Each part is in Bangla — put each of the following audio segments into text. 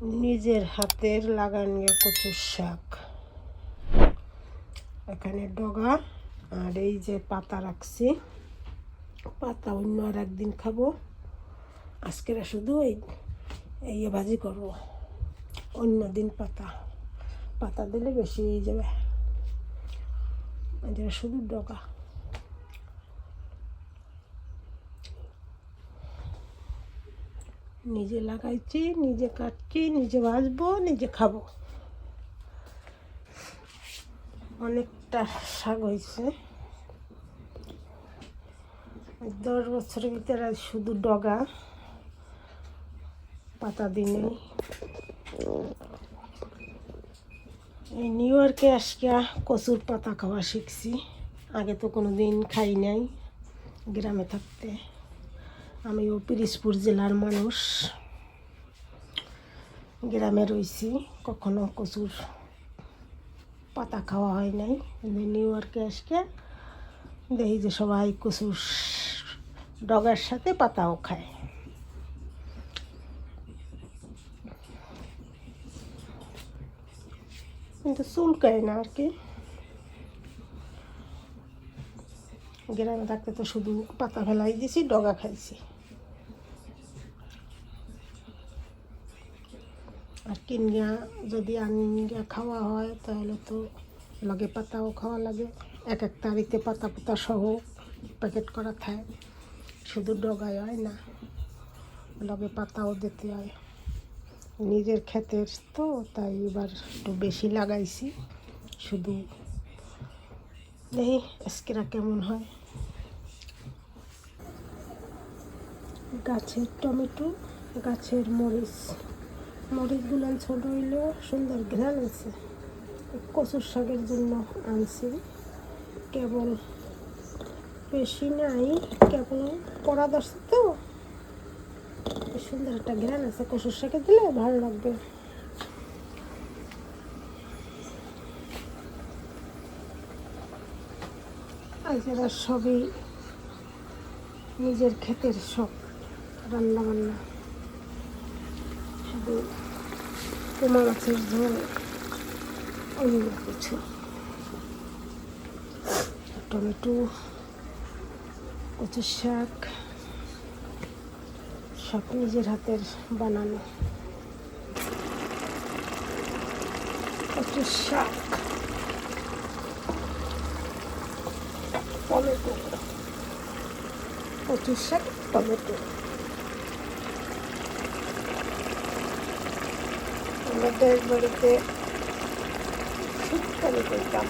নিজের হাতের লাগানো কচুর শাক। এখানে ডগা আর এই যে পাতা রাখছি, পাতা অন্য আর একদিন খাবো। আজকে শুধু এই ভাজি করবো, অন্য দিন পাতা পাতা দিলে বেশি হয়ে যাবে। এটা শুধু ডগা। নিজে লাগাইছি, নিজে কাটছি, নিজে ভাজবো, নিজে খাবো। অনেকটা শাক হয়েছে। 10 বছরের ভিতরে শুধু ডগা, পাতা দিনে। এই নিউ ইয়র্কে আজকে কচুর পাতা খাওয়া শিখছি। আগে তো কোনো দিন খাই নাই গ্রামে থাকতে। আমিও পিরিজপুর জেলার মানুষ, গ্রামে রয়েছি, কখনো কচুর পাতা খাওয়া হয় নাই। নিউ ইয়র্কে আজকে দেখি যে সবাই কচুর ডগার সাথে পাতাও খায়। কিন্তু চুলকায় না আর কি। গ্রামে থাকতে তো শুধু পাতা ফেলাই দিছি, ডগা খাইছি। আর কিনিয়া যদি আনিয়া খাওয়া হয় তাহলে তো লগে পাতাও খাওয়া লাগে। এক এক তারিতে পাতা পাতা সহ প্যাকেট করা থাকে, শুধু ডগায় হয় না, লগে পাতাও দিতে হয়। নিজের ক্ষেতের তো, তাই এবার একটু বেশি লাগাইছি। শুধু দেখি আজকেরা কেমন হয়। গাছের টমেটো, গাছের মরিচ, মরিচগুলো ছোটো হইলেও সুন্দর ঘ্রাণ আছে। কচুর শাকের জন্য আনছি, কেবল বেশি নাই, কেবল পড়া দশে তো সুন্দর একটা ঘ্রাণ আছে। কচুর শাকে দিলে ভালো লাগবে। আজ এরা সবই নিজের ক্ষেতের সব রান্না বান্না, শুধু পোমা মাছের ঝোল, অন্য কিছু। টমেটো, কচুর শাক সব নিজের হাতের বানানো। কচুর শাক, টমেটো, কচুর শাক, টমেটো। আমাদের বাড়িতে শীতকালে করতাম,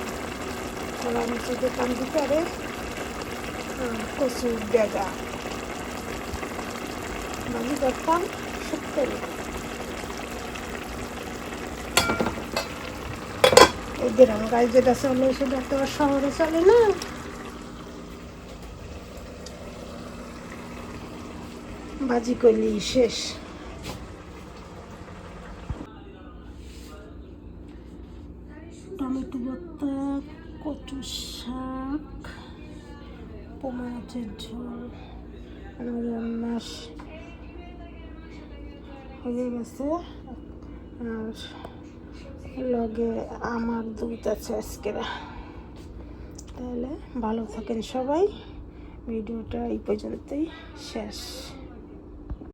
খরা মুছে যেতাম ভিতরে কচুর ডেগা ভাজি করতাম শীতকালে। এই গ্রাম গায়ে যেটা চলে সেটা তো আর শহরে চলে না। ভাজি করলি শেষ। টমেটো ভর্তা, কচুর শাক, পোমা মাছের ঝোল, মাছ হয়ে গেছে। আর লগে আমার দুধ আছে আজকে। তাহলে ভালো থাকেন সবাই। ভিডিওটা এই পর্যন্তই শেষ।